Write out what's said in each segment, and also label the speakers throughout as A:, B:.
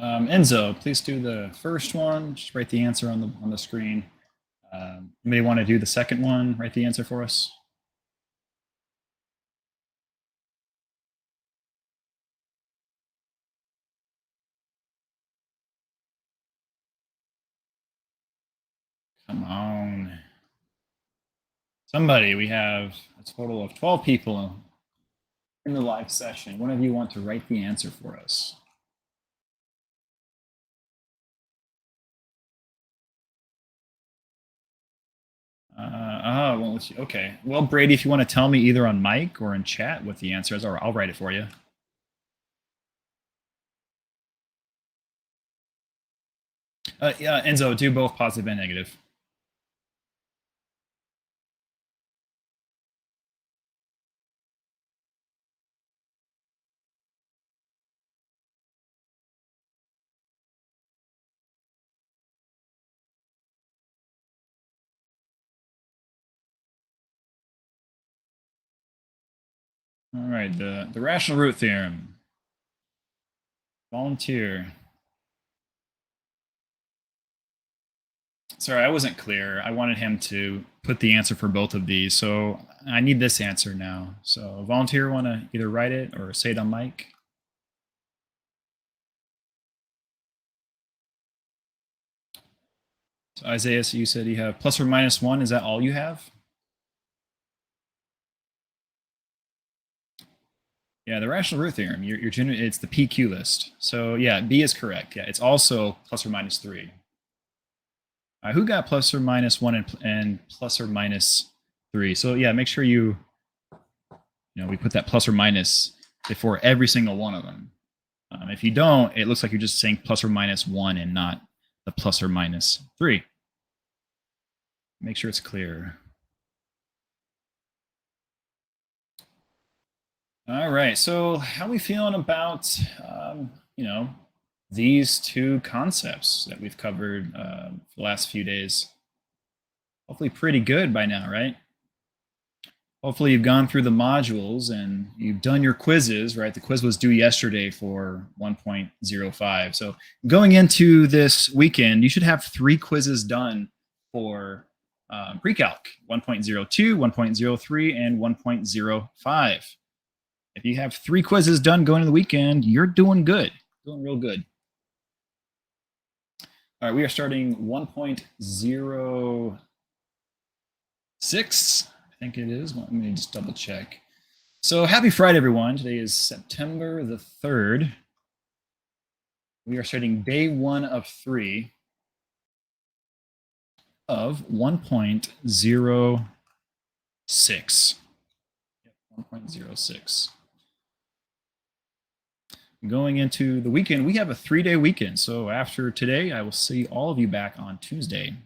A: Enzo, please do the first one. Just write the answer on the screen. Anybody want to do the second one? Write the answer for us. Come on. Somebody, we have a total of 12 people in the live session. One of you want to write the answer for us? Won't let you. Okay. Well, Brady, if you want to tell me either on mic or in chat what the answer is, or I'll write it for you. Yeah, Enzo, do both positive and negative. All right, the rational root theorem. Volunteer. Sorry, I wasn't clear. I wanted him to put the answer for both of these, so I need this answer now. So volunteer want to either write it or say it on mic? So Isaiah, so you said you have plus or minus 1. Is that all you have? Yeah, the rational root theorem. It's the PQ list. So yeah, B is correct. Yeah, it's also plus or minus 3. Who got plus or minus 1 and plus or minus 3? So yeah, make sure we put that plus or minus before every single one of them. If you don't, it looks like you're just saying plus or minus 1 and not the plus or minus 3. Make sure it's clear. All right, so how are we feeling about, these two concepts that we've covered the last few days? Hopefully pretty good by now, right? Hopefully you've gone through the modules and you've done your quizzes, right? The quiz was due yesterday for 1.05. So going into this weekend, you should have 3 quizzes done for pre-calc, 1.02, 1.03, and 1.05. If you have 3 quizzes done going into the weekend, you're doing good, doing real good. All right, we are starting 1.06. I think it is. Let me just double check. So happy Friday, everyone. Today is September the 3rd. We are starting day 1 of 3 of 1.06. 1.06. Going into the weekend, we have a 3-day weekend. So after today, I will see all of you back on Tuesday.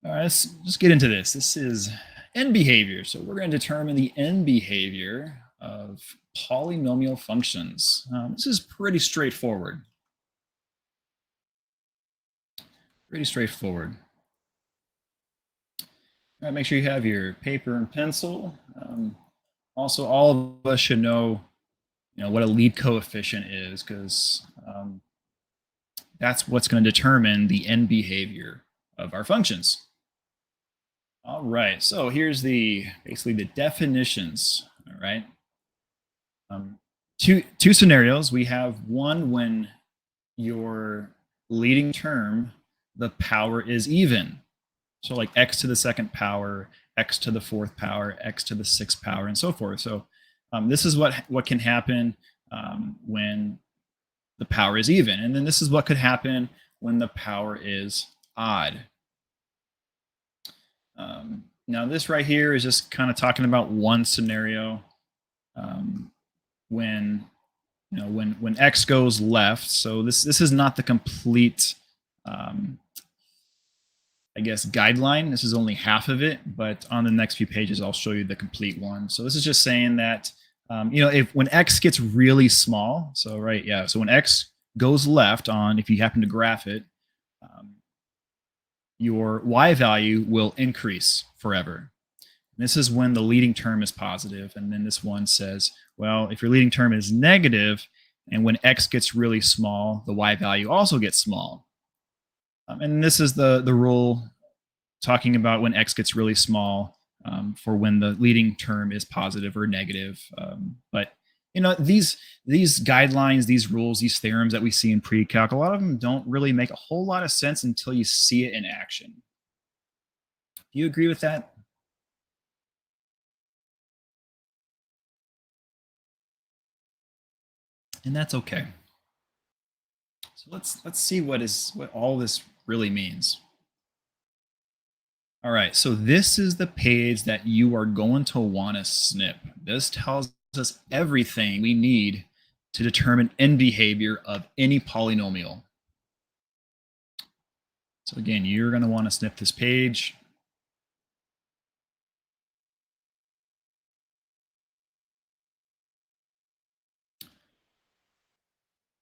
A: All right, let's just get into this. This is end behavior. So we're going to determine the end behavior of polynomial functions. This is pretty straightforward. Pretty straightforward. All right, make sure you have your paper and pencil. Also, all of us should know, what a lead coefficient is, because that's what's going to determine the end behavior of our functions. All right, so here's basically the definitions. All right, two scenarios. We have one when your leading term, the power is even. So like x to the 2nd power, x to the 4th power, x to the 6th power, and so forth. So this is what can happen when the power is even. And then this is what could happen when the power is odd. Now this right here is just kind of talking about one scenario when x goes left. So this is not the complete I guess guideline. This is only half of it, but on the next few pages I'll show you the complete one. So this is just saying that when x gets really small, so when x goes left if you happen to graph it, your y value will increase forever. And this is when the leading term is positive, and then this one says, well, if your leading term is negative, And when x gets really small, the y value also gets small. And this is the rule talking about when x gets really small, for when the leading term is positive or negative. But these guidelines, these rules, these theorems that we see in pre-calc, a lot of them don't really make a whole lot of sense until you see it in action. Do you agree with that? And that's okay. So let's see what all this really means. All right, so this is the page that you are going to want to snip. This tells us everything we need to determine end behavior of any polynomial. So again, you're going to want to snip this page.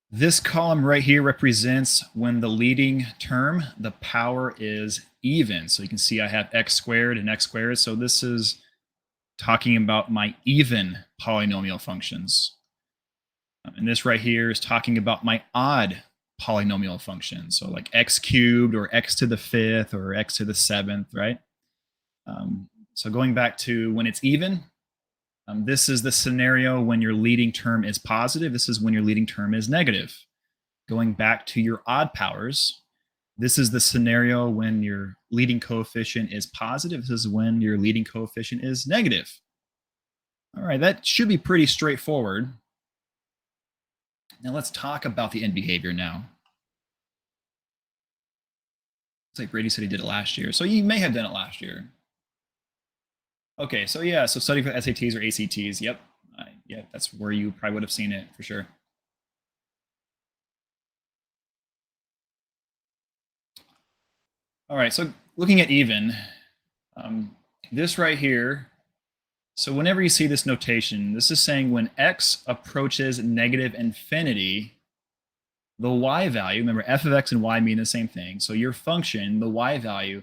A: This column right here represents when the leading term, the power is even. So you can see I have x squared and x squared. So this is talking about my even polynomial functions. And this right here is talking about my odd polynomial functions. So like x cubed or x to the fifth or x to the seventh, right? So going back to when it's even, this is the scenario when your leading term is positive. This is when your leading term is negative. Going back to your odd powers, this is the scenario when your leading coefficient is positive. This is when your leading coefficient is negative. All right, that should be pretty straightforward. Now let's talk about the end behavior now. It's like Brady said he did it last year. So you may have done it last year. Okay, so yeah, so study for SATs or ACTs. Yep. Yeah, that's where you probably would have seen it for sure. All right, so looking at even, this right here, so whenever you see this notation, this is saying when x approaches negative infinity, the y value, remember f of x and y mean the same thing, so your function, the y value,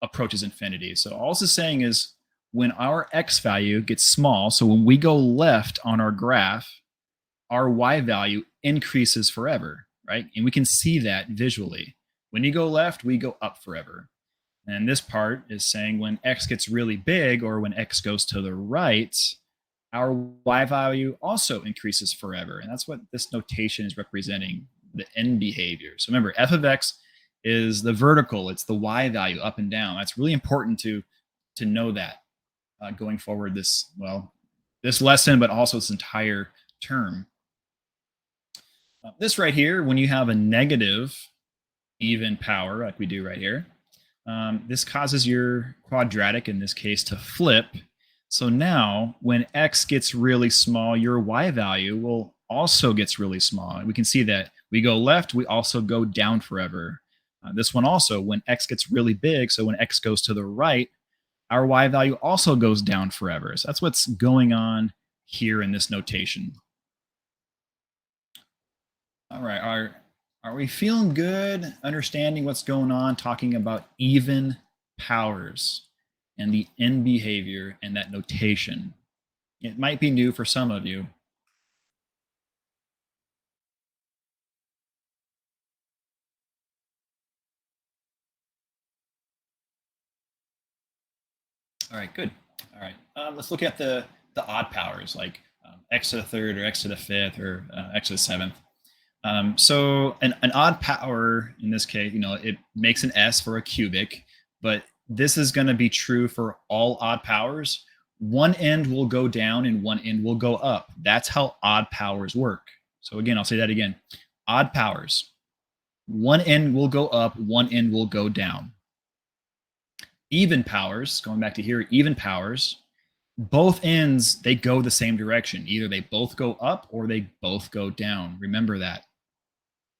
A: approaches infinity. So all this is saying is when our x value gets small, so when we go left on our graph, our y value increases forever, right? And we can see that visually. When you go left, we go up forever. And this part is saying when x gets really big or when x goes to the right, our y value also increases forever. And that's what this notation is representing, the end behavior. So remember, f of x is the vertical, it's the y value up and down. That's really important to know that going forward this lesson, but also this entire term. This right here, when you have a negative even power like we do right here, this causes your quadratic, in this case, to flip. So now when x gets really small, your y value will also gets really small. And we can see that we go left, we also go down forever. This one also, when x gets really big, so when x goes to the right, our y value also goes down forever. So that's what's going on here in this notation. All right, are we feeling good, understanding what's going on, talking about even powers and the end behavior and that notation? It might be new for some of you. All right, good. All right, let's look at the odd powers, like x to the third or x to the fifth or x to the seventh. So an odd power, in this case, it makes an S for a cubic, but this is going to be true for all odd powers. One end will go down and one end will go up. That's how odd powers work. So again, I'll say that again. Odd powers. One end will go up, one end will go down. Even powers, going back to here, even powers, both ends, they go the same direction. Either they both go up or they both go down. Remember that.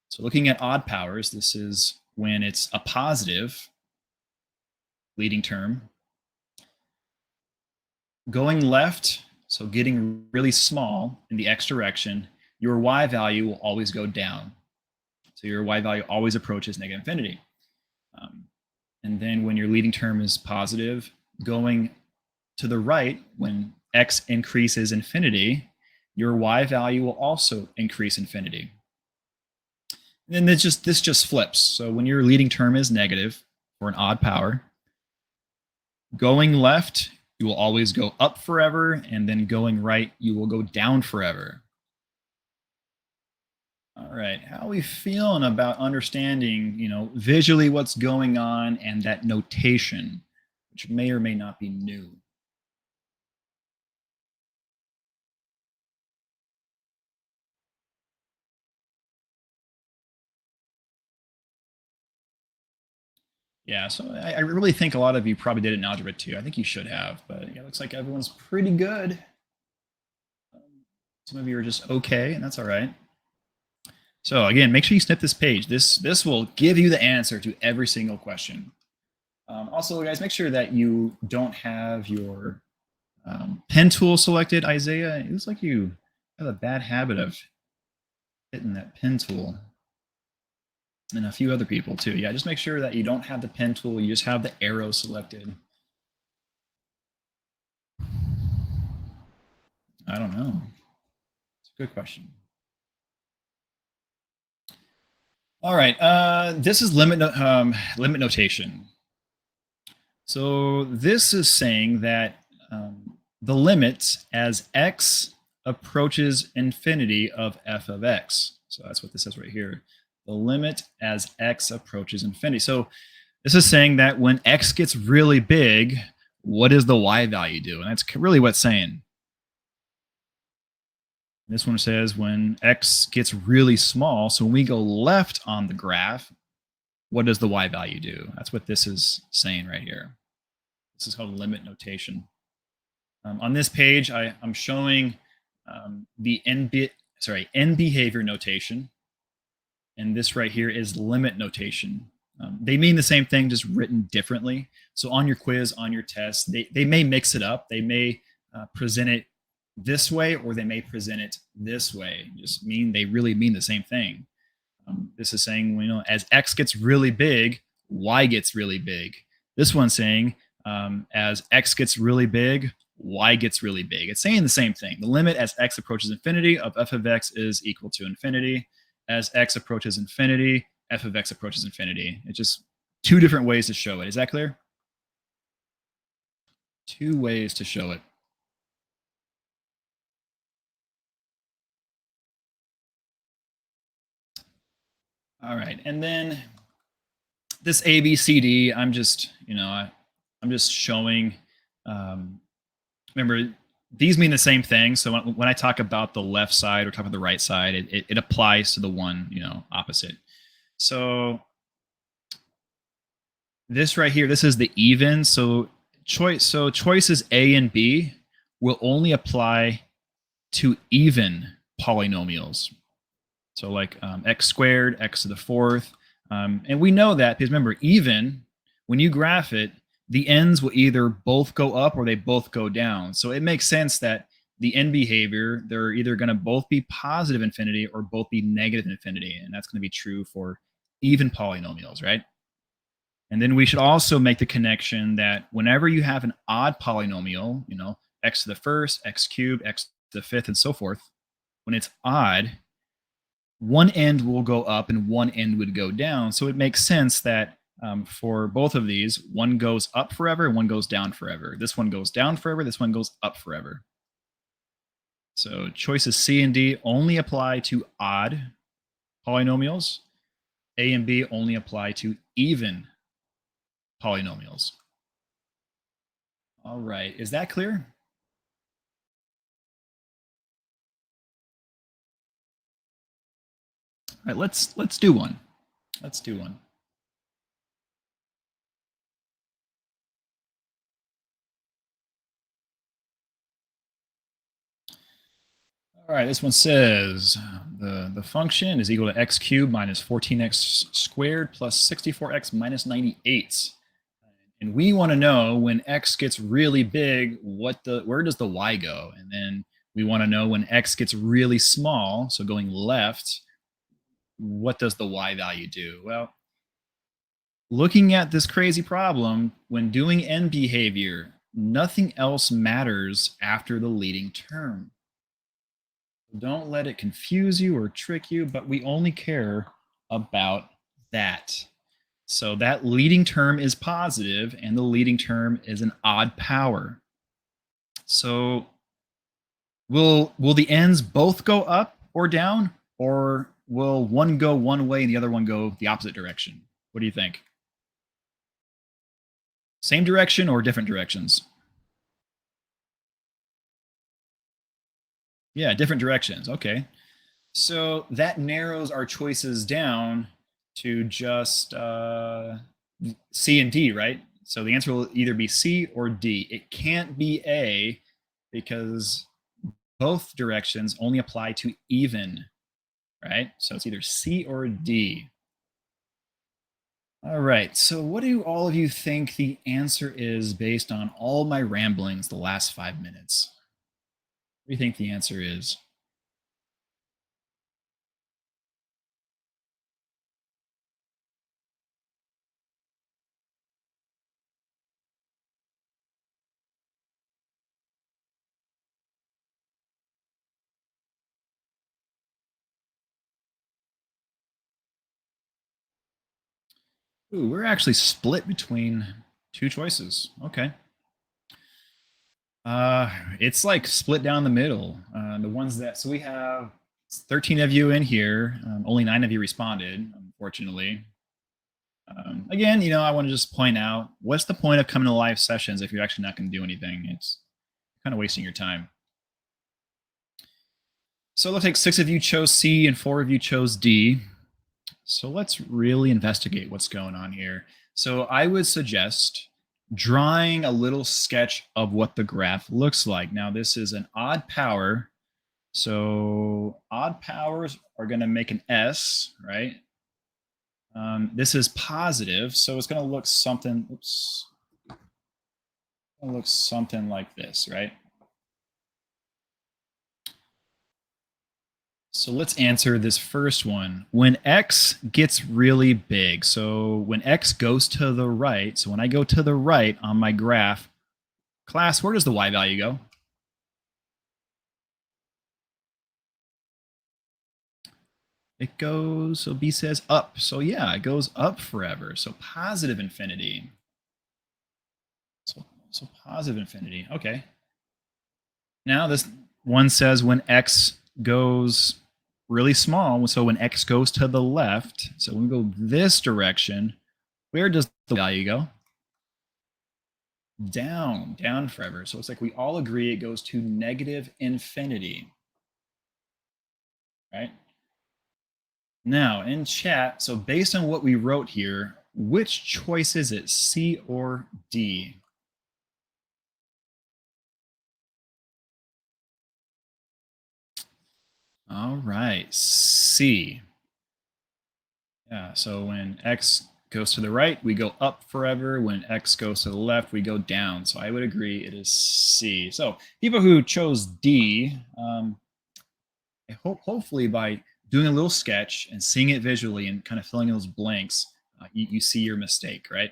A: So looking at odd powers, this is when it's a positive leading term. Going left, so getting really small in the x direction, your y value will always go down. So your y value always approaches negative infinity. And then when your leading term is positive, going to the right, when x increases infinity, your y value will also increase infinity. And then this just flips. So when your leading term is negative for an odd power, going left, you will always go up forever, and then going right, you will go down forever. All right, how are we feeling about understanding, visually what's going on and that notation, which may or may not be new? Yeah, so I really think a lot of you probably did it in Algebra 2. I think you should have, but yeah, it looks like everyone's pretty good. Some of you are just okay, and that's all right. So again, make sure you snip this page. This will give you the answer to every single question. Also, guys, make sure that you don't have your pen tool selected. Isaiah, it looks like you have a bad habit of hitting that pen tool. And a few other people too. Yeah, just make sure that you don't have the pen tool. You just have the arrow selected. I don't know. It's a good question. All right, this is limit notation. So this is saying that the limit as x approaches infinity of f of x. So that's what this says right here. The limit as x approaches infinity. So this is saying that when x gets really big, what does the y value do? And that's really what it's saying. This one says when x gets really small, so when we go left on the graph, what does the y value do? That's what this is saying right here. This is called limit notation. On this page, I'm showing the end behavior notation, and this right here is limit notation. They mean the same thing, just written differently. So on your quiz, on your test, they may mix it up. They may present it this way, or they may present it this way. Just they really mean the same thing. This is saying, as x gets really big, y gets really big. This one's saying, as x gets really big, y gets really big. It's saying the same thing. The limit as x approaches infinity of f of x is equal to infinity. As x approaches infinity, f of x approaches infinity. It's just two different ways to show it. Is that clear? Two ways to show it. All right, and then this ABCD, I'm just showing. Remember, these mean the same thing. So when I talk about the left side or talk about the right side, it applies to the one opposite. So this right here, this is the even. So choices A and B will only apply to even polynomials. So like x squared, x to the fourth. And we know that because remember, even when you graph it, the ends will either both go up or they both go down. So it makes sense that the end behavior, they're either going to both be positive infinity or both be negative infinity. And that's going to be true for even polynomials, right? And then we should also make the connection that whenever you have an odd polynomial, x to the first, x cubed, x to the fifth, and so forth, when it's odd, one end will go up and one end would go down. So it makes sense that for both of these, one goes up forever and one goes down forever. This one goes down forever. This one goes up forever. So choices C and D only apply to odd polynomials. A and B only apply to even polynomials. All right, is that clear? All right, let's do one. Let's do one. All right, this one says the function is equal to x cubed minus 14x squared plus 64x minus 98. And we want to know when x gets really big, where does the y go? And then we want to know when x gets really small, so going left, what does the y value do? Well, looking at this crazy problem, when doing end behavior, nothing else matters after the leading term. Don't let it confuse you or trick you, but we only care about that. So that leading term is positive, and the leading term is an odd power. So will the ends both go up or down, or will one go one way and the other one go the opposite direction? What do you think? Same direction or different directions? Yeah, different directions. Okay. So that narrows our choices down to just C and D, right? So the answer will either be C or D. It can't be A because both directions only apply to even, right? So it's either C or D. All right. So what do all of you think the answer is based on all my ramblings the last 5 minutes? What do you think the answer is? Ooh, we're actually split between two choices. Okay. It's like split down the middle. The ones that so we have 13 of you in here. Only 9 of you responded, unfortunately. Again, I want to just point out what's the point of coming to live sessions if you're actually not going to do anything? It's kind of wasting your time. So it looks like 6 of you chose C and 4 of you chose D. So let's really investigate what's going on here. So I would suggest drawing a little sketch of what the graph looks like. Now, this is an odd power. So odd powers are going to make an S, right? This is positive, so it's going to look something. Oops. It looks something like this, right? So let's answer this first one. When x gets really big, so when x goes to the right, so when I go to the right on my graph, class, where does the y value go? It goes, so B says up. So yeah, it goes up forever. So positive infinity. So positive infinity. Okay. Now this one says when x goes really small, so when x goes to the left, so when we go this direction, where does the value go? Down forever. So it's like we all agree it goes to negative infinity, right? Now in chat, so based on what we wrote here, which choice is it, C or D? All right, C. Yeah, so when x goes to the right, we go up forever. When x goes to the left, we go down. So I would agree it is C. So people who chose D, I hope hopefully by doing a little sketch and seeing it visually and kind of filling in those blanks, you see your mistake, right?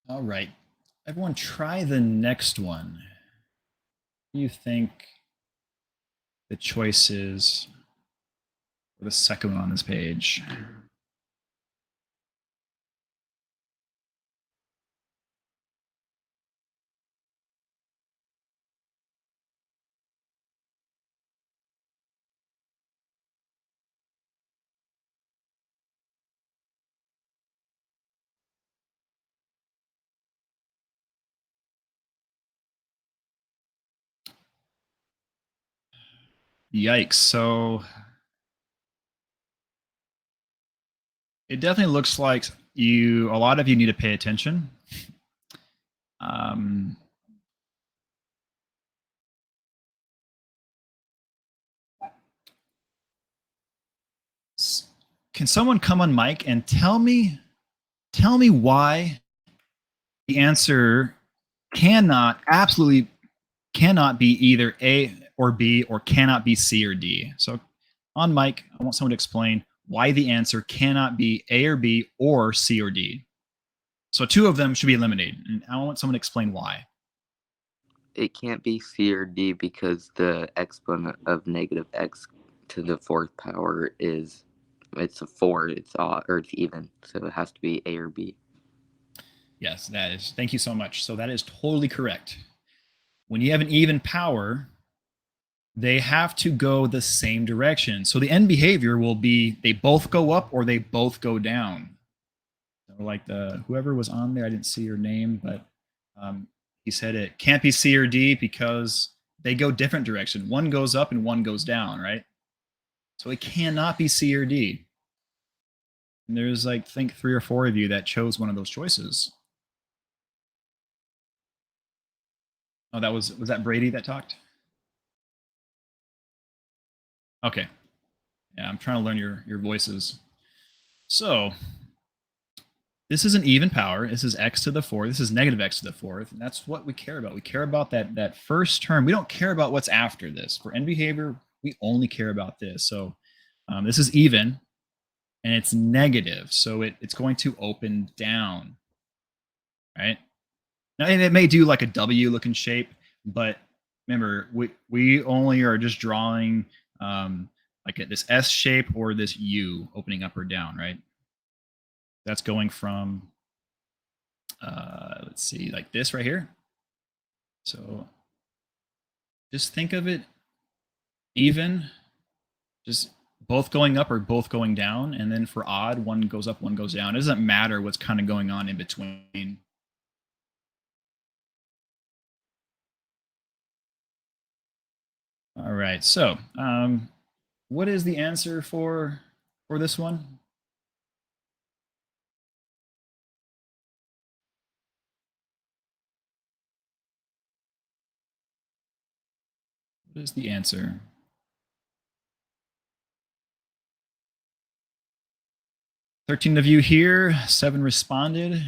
A: All right, everyone, try the next one. What do you think the choice is for the second one on this page? Yikes. So it definitely looks like a lot of you need to pay attention. Um, can someone come on mic and tell me why the answer absolutely cannot be either A or B or cannot be C or D. So on mic, I want someone to explain why the answer cannot be A or B or C or D. So two of them should be eliminated. And I want someone to explain why.
B: It can't be C or D because the exponent of negative x to the fourth power it's a 4, it's odd, or it's even, so it has to be A or B.
A: Yes, that is. Thank you so much. So that is totally correct. When you have an even power, they have to go the same direction. So the end behavior will be they both go up or they both go down. So like the whoever was on there, I didn't see your name, but he said it can't be C or D because they go different direction. One goes up and one goes down, right? So it cannot be C or D. And there's like think 3 or 4 of you that chose one of those choices. Oh, that was that Brady that talked? Okay. Yeah, I'm trying to learn your voices. So this is an even power. This is x to the fourth. This is negative x to the fourth. And that's what we care about. We care about that first term. We don't care about what's after this. For end behavior, we only care about this. So this is even and it's negative. So it's going to open down, right? Now, and it may do like a W looking shape, but remember, we only are just drawing like this S shape or this U opening up or down, right? That's going from, let's see, like this right here. So just think of it even, just both going up or both going down. And then for odd, one goes up, one goes down. It doesn't matter what's kind of going on in between. All right. So what is the answer for this one? What is the answer? 13 of you here, 7 responded.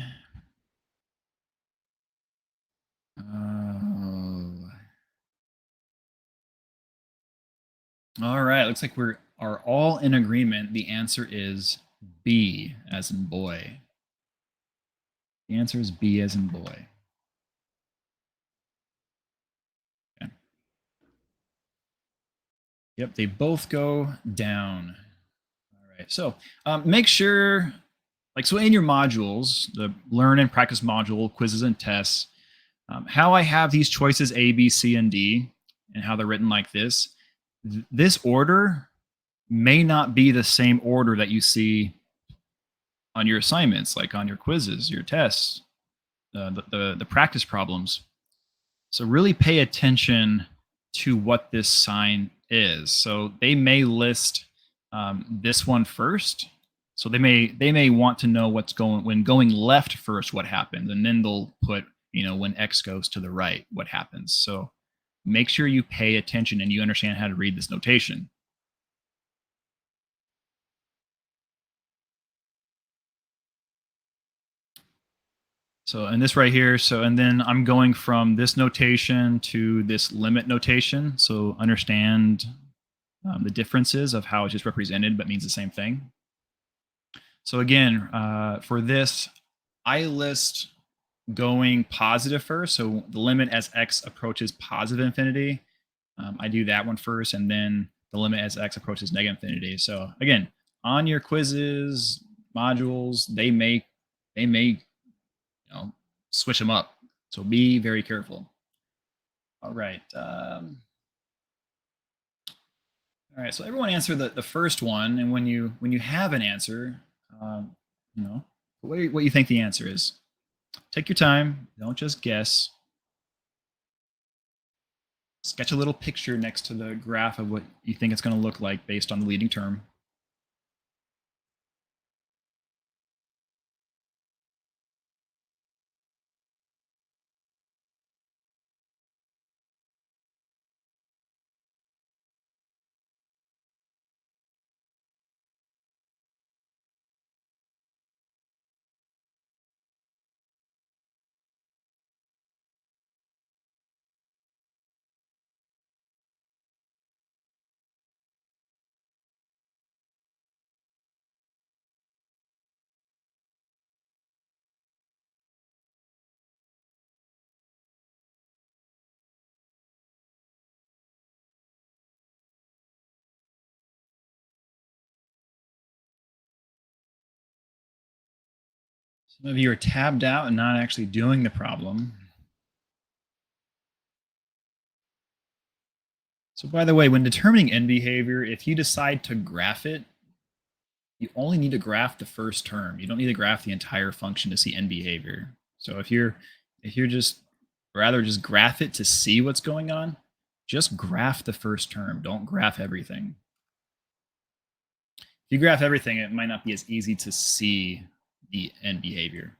A: All right, looks like we are all in agreement. The answer is B as in boy. The answer is B as in boy. Okay. Yep, they both go down. All right, so make sure, like, so in your modules, the learn and practice module, quizzes and tests, how I have these choices A, B, C, and D, and how they're written like this, this order may not be the same order that you see on your assignments, like on your quizzes, your tests, the practice problems. So really pay attention to what this sign is. So they may list this one first. So they may want to know what's going when going left first, what happens, and then they'll put when x goes to the right, what happens. So make sure you pay attention and you understand how to read this notation. So, and this right here, so, and then I'm going from this notation to this limit notation. So understand the differences of how it's just represented, but means the same thing. So again, for this, I list going positive first. So the limit as x approaches positive infinity. I do that one first, and then the limit as x approaches negative infinity. So again, on your quizzes, modules, they may switch them up. So be very careful. All right. All right. So everyone answer the first one, and when you have an answer, um, what you think the answer is. Take your time. Don't just guess. Sketch a little picture next to the graph of what you think it's going to look like based on the leading term. Some of you are tabbed out and not actually doing the problem. So by the way, when determining end behavior, if you decide to graph it, you only need to graph the first term. You don't need to graph the entire function to see end behavior. So if you're just rather just graph it to see what's going on, just graph the first term. Don't graph everything. If you graph everything, it might not be as easy to see the end behavior.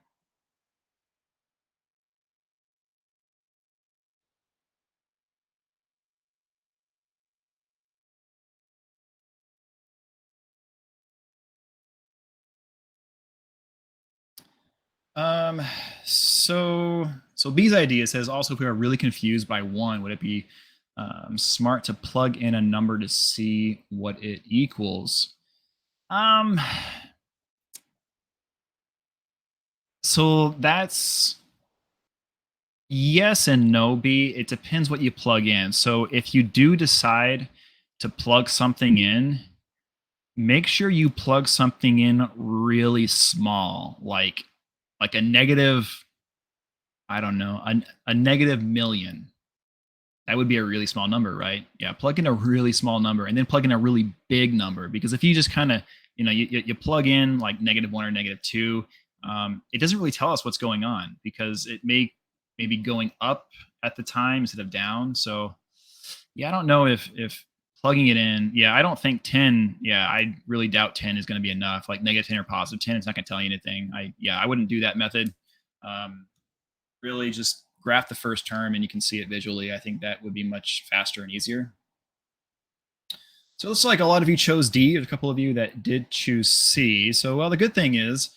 A: Um, so B's idea says also if we are really confused by one, would it be smart to plug in a number to see what it equals? So that's yes and no, B. It depends what you plug in. So if you do decide to plug something in, make sure you plug something in really small, like a negative, I don't know, a negative million. That would be a really small number, right? Yeah, plug in a really small number and then plug in a really big number, because if you just kind of, you plug in like -1 or -2, it doesn't really tell us what's going on, because it may be going up at the time instead of down. So yeah, I don't know if plugging it in. Yeah, I don't think 10. Yeah, I really doubt 10 is going to be enough. Like -10 or +10, it's not going to tell you anything. I wouldn't do that method. Um, Really just graph the first term and you can see it visually. I think that would be much faster and easier. So it looks like a lot of you chose D. There's a couple of you that did choose C. So, well, the good thing is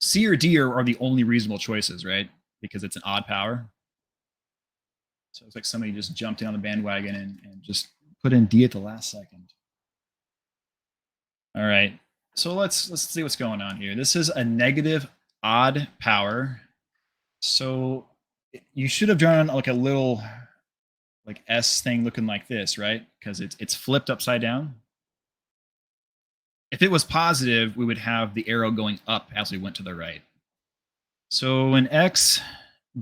A: C or D are the only reasonable choices, right? Because it's an odd power. So it's like somebody just jumped in on the bandwagon and just put in D at the last second. All right. So let's see what's going on here. This is a negative odd power. So you should have drawn like a little like S thing looking like this, right? Because it's flipped upside down. If it was positive, we would have the arrow going up as we went to the right. So when X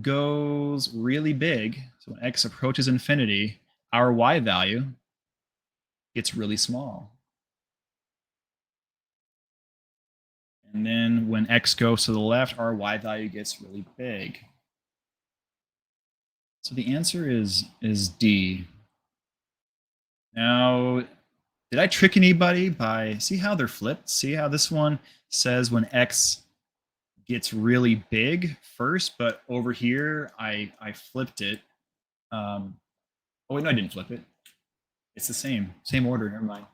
A: goes really big, so when X approaches infinity, our Y value gets really small. And then when X goes to the left, our Y value gets really big. So the answer is D. Now, did I trick anybody by, see how they're flipped? See how this one says when X gets really big first, but over here I flipped it. Oh wait, no, I didn't flip it. It's the same order. Never mind.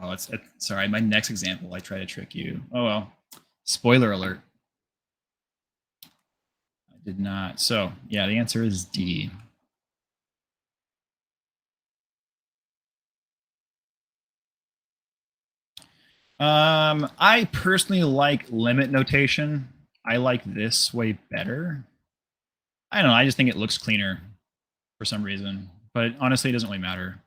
A: Oh, it's sorry. My next example, I try to trick you. Oh well. Spoiler alert. I did not. So yeah, the answer is D. I personally like limit notation. I like this way better. I don't know. I just think it looks cleaner for some reason. But honestly, it doesn't really matter.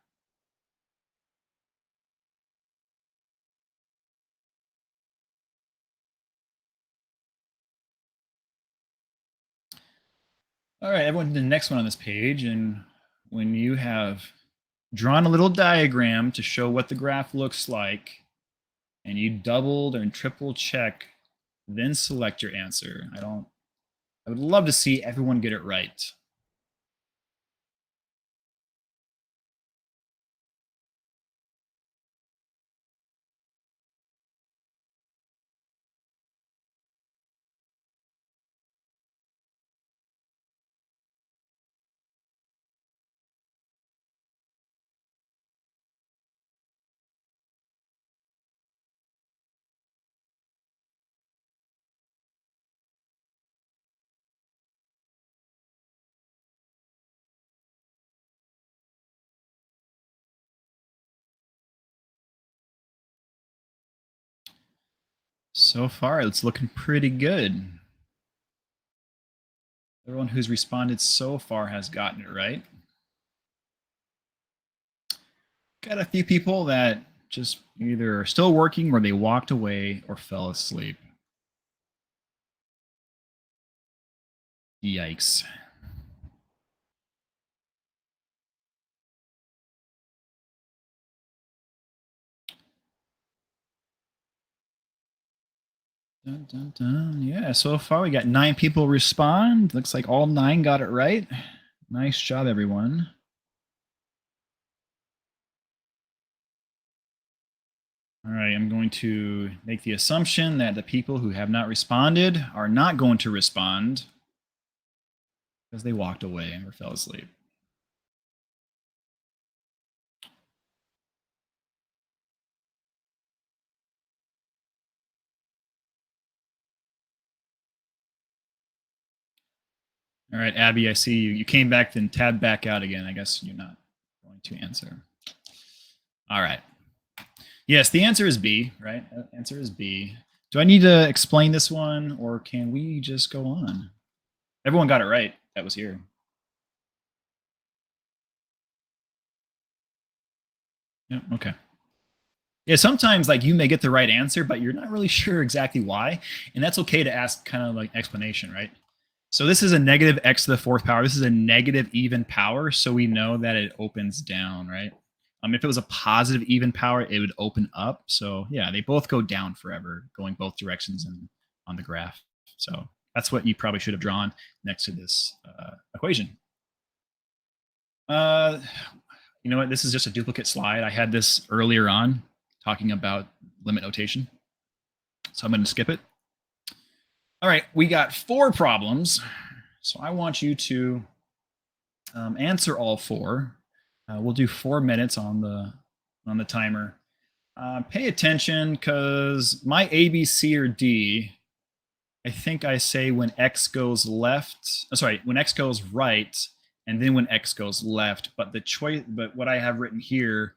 A: All right, everyone, to the next one on this page. And when you have drawn a little diagram to show what the graph looks like, and you doubled and triple check, then select your answer. I would love to see everyone get it right. So far, it's looking pretty good. Everyone who's responded so far has gotten it right. Got a few people that just either are still working or they walked away or fell asleep. Yikes. Dun, dun, dun. Yeah, so far we got 9 people respond. Looks like all 9 got it right. Nice job, everyone. All right, I'm going to make the assumption that the people who have not responded are not going to respond because they walked away or fell asleep. All right, Abby, I see you. You came back, then tabbed back out again. I guess you're not going to answer. All right. Yes, the answer is B, right? The answer is B. Do I need to explain this one or can we just go on? Everyone got it right that was here. Yeah, okay. Yeah, sometimes like you may get the right answer, but you're not really sure exactly why. And that's okay to ask kind of like explanation, right? So this is a negative x to the fourth power. This is a negative even power. So we know that it opens down, right? If it was a positive even power, it would open up. So yeah, they both go down forever, going both directions and on the graph. So that's what you probably should have drawn next to this equation. Uh, you know what? This is just a duplicate slide. I had this earlier on talking about limit notation. So I'm going to skip it. All right, we got 4 problems. So I want you to answer all 4. We'll do 4 minutes on the timer. Pay attention because my A, B, C, or D, I think I say when X goes left. Sorry, when X goes right, and then when X goes left. But the choice, but what I have written here,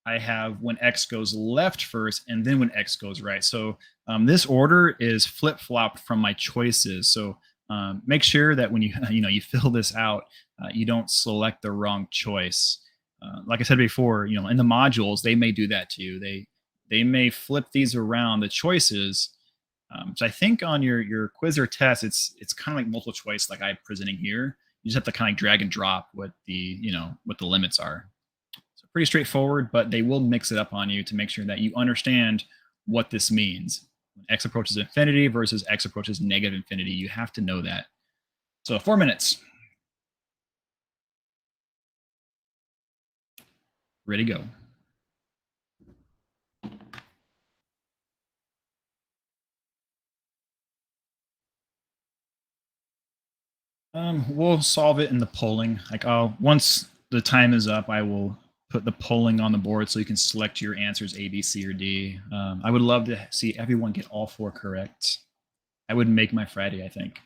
A: I have when X goes left first, and then when X goes right. So this order is flip flopped from my choices. So make sure that when you you fill this out, you don't select the wrong choice. Like I said before, in the modules they may do that to you. They may flip these around the choices. So I think on your quiz or test, it's kind of like multiple choice, like I'm presenting here. You just have to kind of drag and drop what the what the limits are. So pretty straightforward, but they will mix it up on you to make sure that you understand what this means. When x approaches infinity versus x approaches negative infinity, you have to know that. So 4 minutes. Ready to go. We'll solve it in the polling. Like once the time is up, I will put the polling on the board so you can select your answers A, B, C, or D. I would love to see everyone get all 4 correct. I would make my Friday, I think.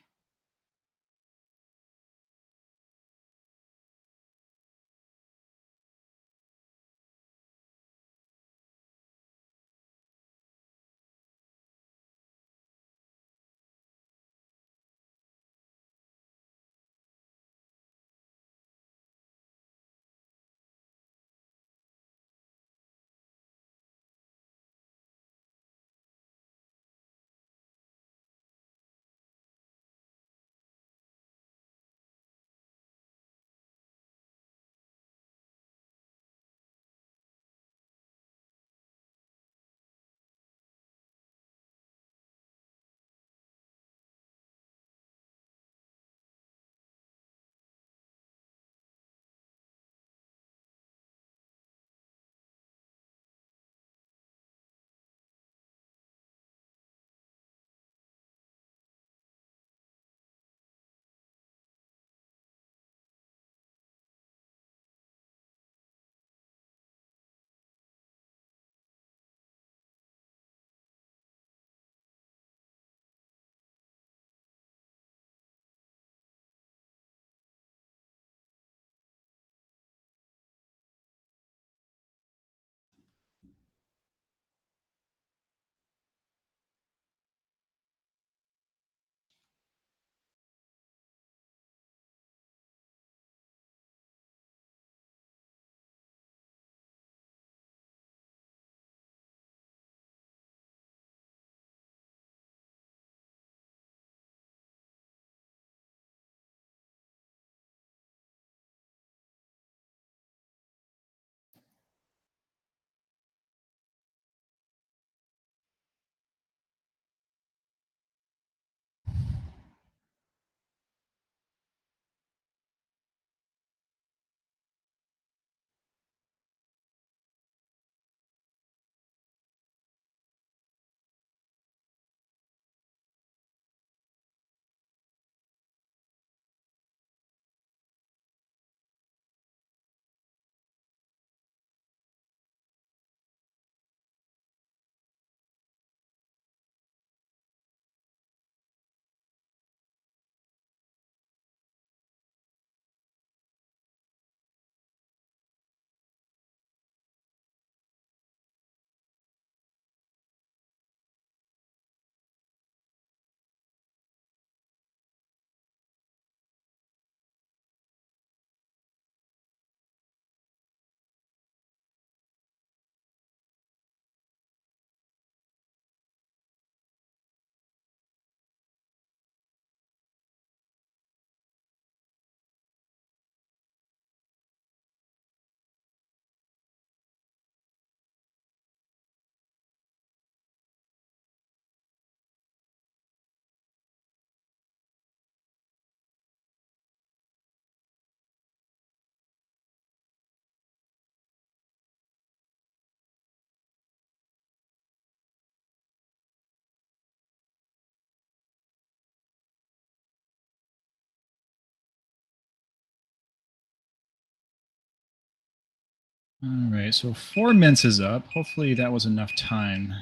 A: All right, so 4 minutes is up. Hopefully that was enough time.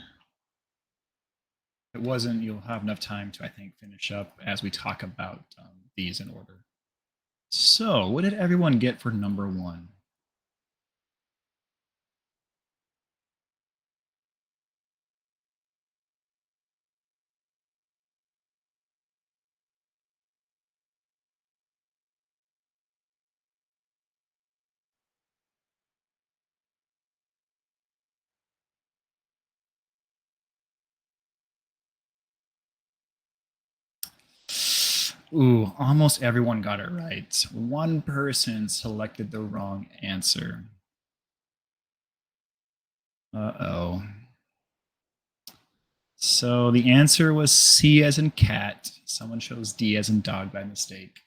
A: If it wasn't, you'll have enough time to, I think, finish up as we talk about these in order. So, what did everyone get for number 1? Ooh, almost everyone got it right. One person selected the wrong answer. Uh-oh. So the answer was C as in cat. Someone chose D as in dog by mistake.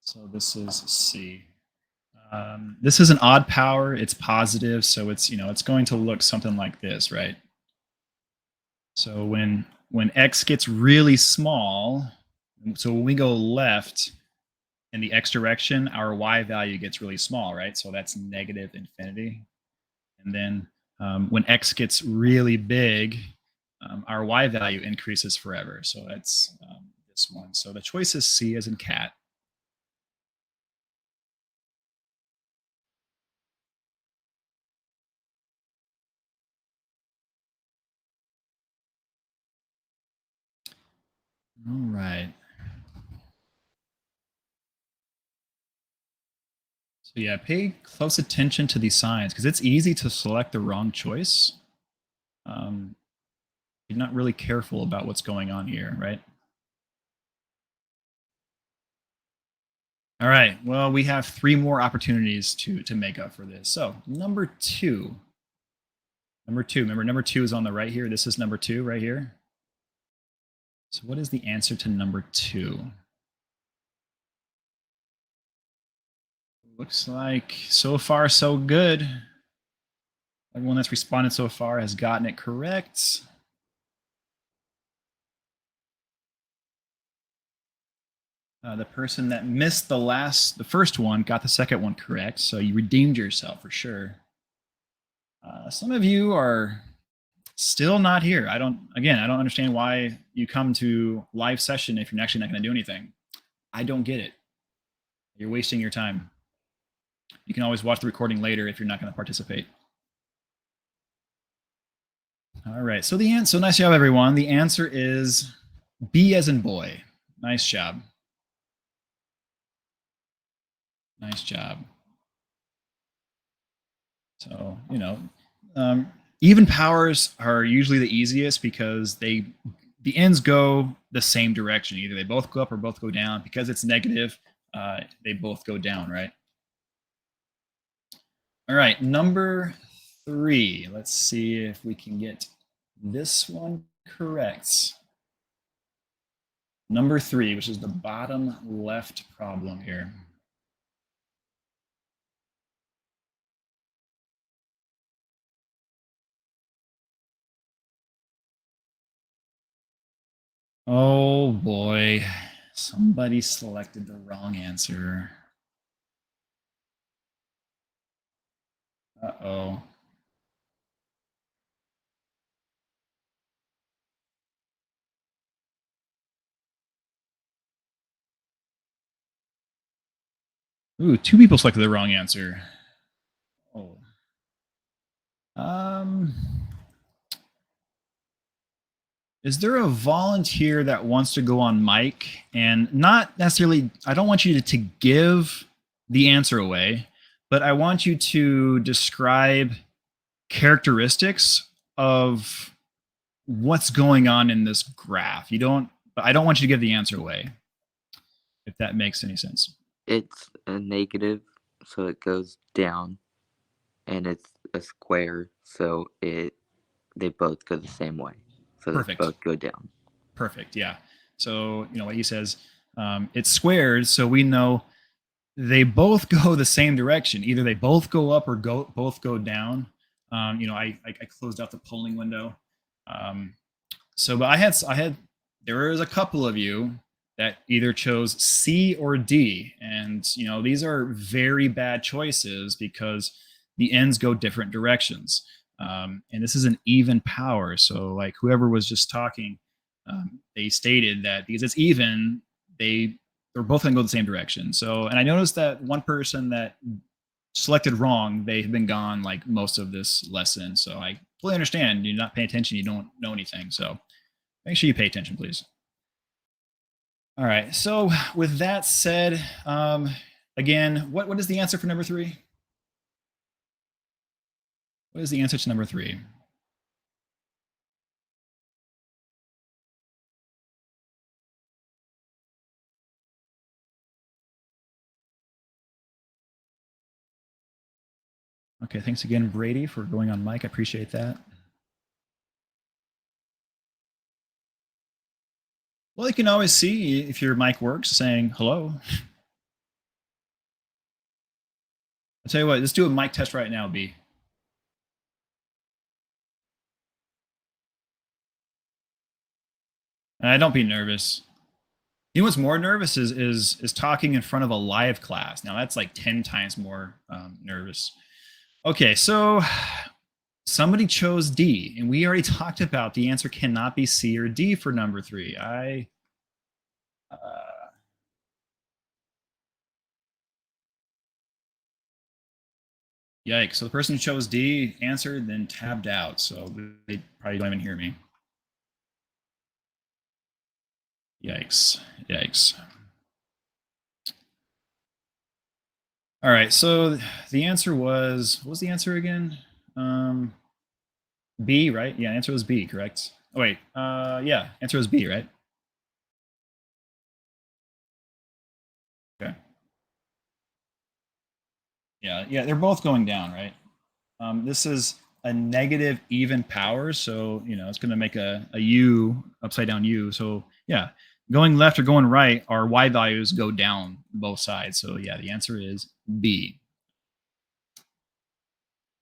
A: So this is C. This is an odd power. It's positive, so it's going to look something like this, right? So when x gets really small, so when we go left in the x direction, our y value gets really small, right? So that's negative infinity. And then when x gets really big, our y value increases forever. So that's this one. So the choice is C as in cat. All right. So yeah, pay close attention to these signs because it's easy to select the wrong choice. You're not really careful about what's going on here, right? All right. Well, we have 3 more opportunities to make up for this. So number 2. Remember, number 2 is on the right here. This is number 2 right here. So what is the answer to number 2? Looks like so far so good. Everyone that's responded so far has gotten it correct. The person that missed the first one got the second one correct, so you redeemed yourself for sure. Some of you are still not here. I don't understand why you come to live session if you're actually not going to do anything. I don't get it. You're wasting your time. You can always watch the recording later if you're not going to participate. All right. So so nice job, everyone. The answer is B as in boy. Nice job. Nice job. So, even powers are usually the easiest because the ends go the same direction. Either they both go up or both go down. Because it's negative, they both go down, right? All right, number 3. Let's see if we can get this one correct. Number 3, which is the bottom left problem here. Oh boy, somebody selected the wrong answer. Uh-oh. Ooh, 2 people selected the wrong answer. Oh. Is there a volunteer that wants to go on mic and not necessarily, I don't want you to give the answer away, but I want you to describe characteristics of what's going on in this graph. I don't want you to give the answer away, if that makes any sense.
B: It's a negative, so it goes down, and it's a square, so they both go the same way. So
A: Perfect.
B: They both go down.
A: Perfect. Yeah. So what he says, it's squared, so we know they both go the same direction. Either they both go up or both go down. I closed out the polling window. But there was a couple of you that either chose C or D. And, these are very bad choices because the ends go different directions. And this is an even power. So, like whoever was just talking, they stated that because it's even, they're both going to go the same direction. So, and I noticed that one person that selected wrong, they have been gone like most of this lesson. So I fully understand. You're not paying attention, you don't know anything. So make sure you pay attention, please. All right. So with that said, again, what is the answer for number 3? What is the answer to number 3? Okay, thanks again, Brady, for going on mic. I appreciate that. Well, you can always see if your mic works saying hello. I'll tell you what, let's do a mic test right now, B. Don't be nervous. You know what's more nervous is talking in front of a live class. Now that's like 10 times more nervous. Okay, so somebody chose D, and we already talked about the answer cannot be C or D for number 3. Yikes. So the person who chose D answered, then tabbed out. So they probably don't even hear me. Yikes. Yikes. All right. So the answer was, what was the answer again? B, right? Yeah, answer was B, correct? Oh, wait. Yeah, answer was B, right? Okay. Yeah, they're both going down, right? This is a negative even power, so it's going to make a U, upside down U. So yeah, going left or going right, our Y values go down both sides. So yeah, the answer is B.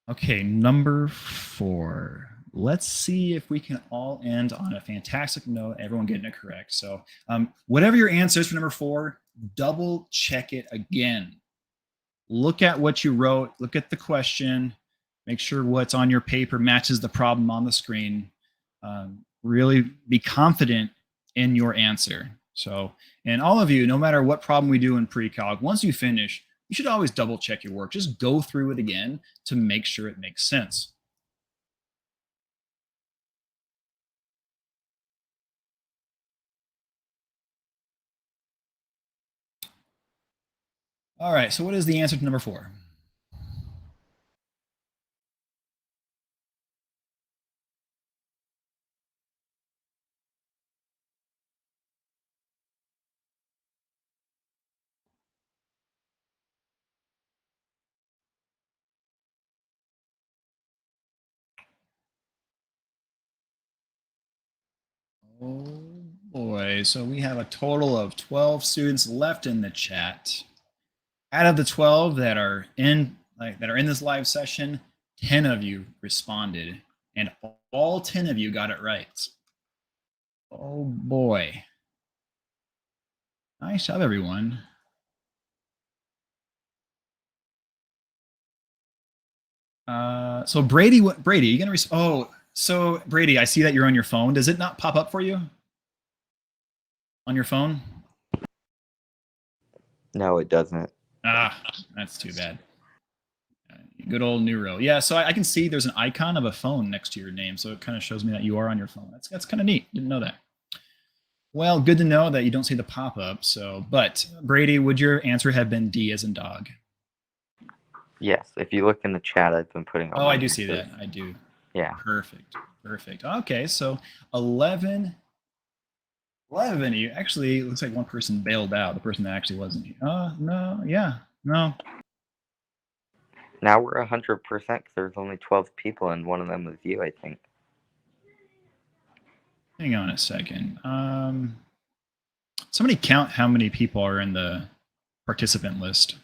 A: Okay, number 4. Let's see if we can all end on a fantastic note, everyone getting it correct. So whatever your answer is for number 4, double check it again. Look at what you wrote, look at the question, make sure what's on your paper matches the problem on the screen. Really be confident in your answer. So, and all of you, no matter what problem we do in pre-calc, once you finish, you should always double check your work. Just go through it again to make sure it makes sense. All right, so what is the answer to number 4? Oh boy, so we have a total of 12 students left in the chat. Out of the 12 that are in this live session, 10 of you responded, and all 10 of you got it right. Oh boy. Nice job, everyone. So Brady, you gonna so Brady, I see that you're on your phone. Does it not pop up for you on your phone?
B: No, it doesn't.
A: That's too bad. Good old Neuro. Yeah, so I can see there's an icon of a phone next to your name, so it kind of shows me that you are on your phone. That's kind of neat. Didn't know that. Well, good to know that you don't see the pop-up. So, but Brady, would your answer have been D as in dog?
B: Yes. If you look in the chat, I've been putting.
A: Oh, I do see that. I do.
B: Yeah.
A: Perfect. Okay, so 11. 11. You actually looks like one person bailed out. The person that actually wasn't here. No. Yeah. No.
B: Now we're 100% because there's only 12 people, and one of them was you, I think.
A: Hang on a second. Somebody count how many people are in the participant list.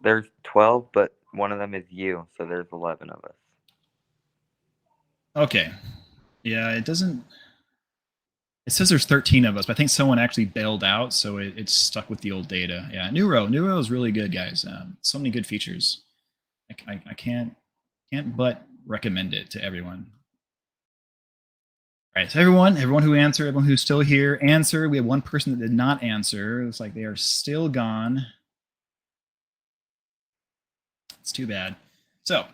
B: There's 12, but one of them is you, so there's 11 of us.
A: Okay. Yeah, it doesn't. It says there's 13 of us, but I think someone actually bailed out, so it's stuck with the old data. Yeah, Neuro is really good, guys. So many good features. I can't but recommend it to everyone. All right, so everyone who answered, everyone who's still here, answer. We have one person that did not answer. It's like they are still gone. It's too bad. So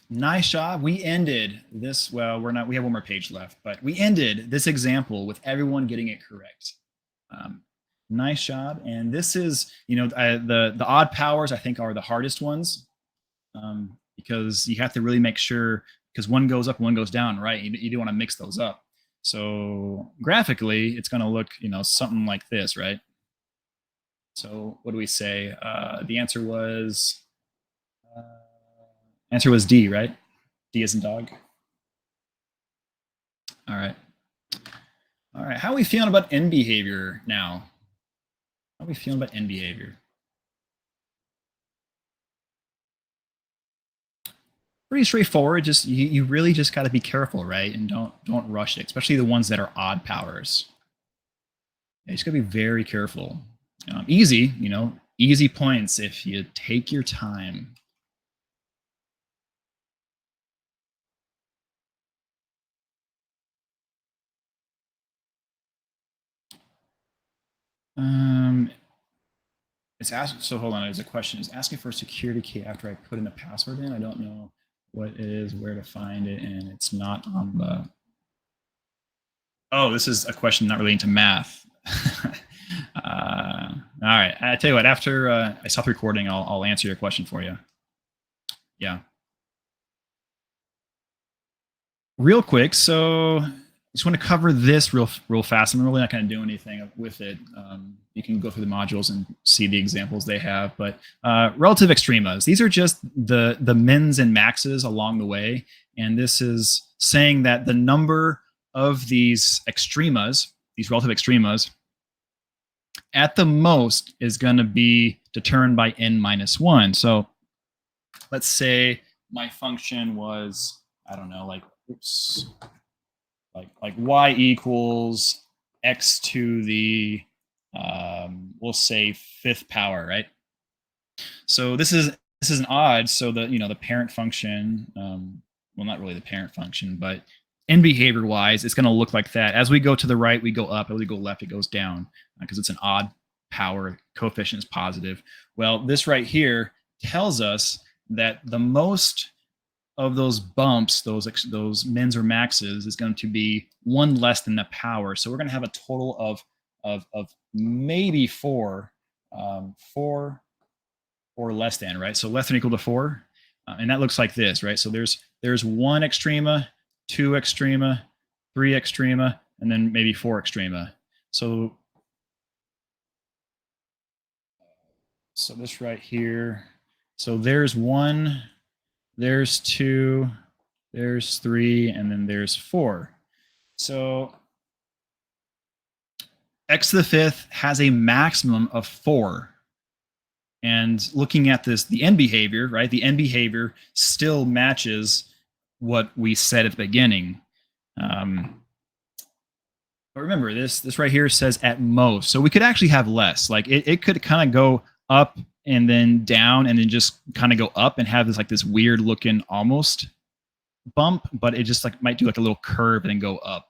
A: nice job. We ended this. Well, we're not. We have one more page left, but we ended this example with everyone getting it correct. Um, nice job. And this is, the odd powers I think are the hardest ones, because you have to really make sure, because one goes up, one goes down, right? You do want to mix those up. So graphically, it's going to look, something like this, right? So what do we say? The answer was D, right? D as in dog. All right. All right. How are we feeling about end behavior now? How are we feeling about end behavior? Pretty straightforward. Just you really just got to be careful, right? And don't rush it, especially the ones that are odd powers. You just got to be very careful. Easy, easy points if you take your time. It's asking. So hold on. There's a question. It's asking for a security key after I put in a password in. I don't know what it is, where to find it, and it's not on the. Oh, this is a question not relating to math. All right. I tell you what. After I stop recording, I'll answer your question for you. Yeah. Real quick. So just want to cover this real fast. I'm really not going to do anything with it. You can go through the modules and see the examples they have. But relative extremas, these are just the mins and maxes along the way. And this is saying that the number of these extremas, these relative extremas, at the most is going to be determined by n minus 1. So let's say my function was, I don't know, like y equals x to the we'll say fifth power, right? So this is an odd. So the parent function, well, not really the parent function, but in behavior wise, it's going to look like that. As we go to the right, we go up. As we go left, it goes down because it's an odd power. Coefficient is positive. Well, this right here tells us that the most of those bumps, those mins or maxes, is going to be one less than the power. So we're going to have a total of maybe four, four or less than, right? So less than or equal to 4, and that looks like this, right? So there's 1 extrema, 2 extrema, 3 extrema, and then maybe 4 extrema. So this right here. So there's 1, there's 2, there's 3, and then there's 4. So x to the fifth has a maximum of 4. And looking at this, the end behavior, right? The end behavior still matches what we said at the beginning. But remember, this right here says at most. So we could actually have less. Like it could kind of go up and then down and then just kind of go up and have this weird looking almost bump, but it just might do like a little curve and then go up.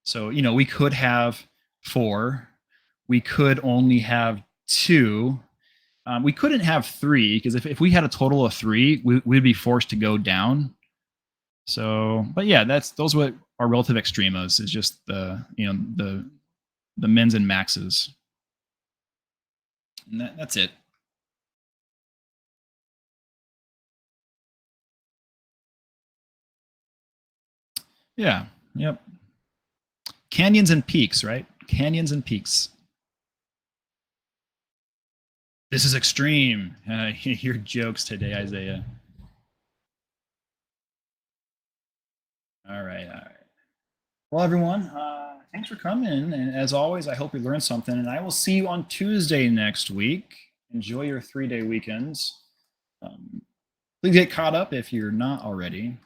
A: So we could have 4. We could only have 2. We couldn't have 3 because if we had a total of 3, we'd be forced to go down. So, but yeah, those what are relative extremas, is just the mins and maxes, and that's it. Yeah. Yep. Canyons and peaks, right? Canyons and peaks. This is extreme. Your jokes today, Isaiah. All right. Well, everyone, thanks for coming. And as always, I hope you learned something. And I will see you on Tuesday next week. Enjoy your 3-day weekends. Please get caught up if you're not already.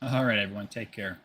A: All right, everyone. Take care.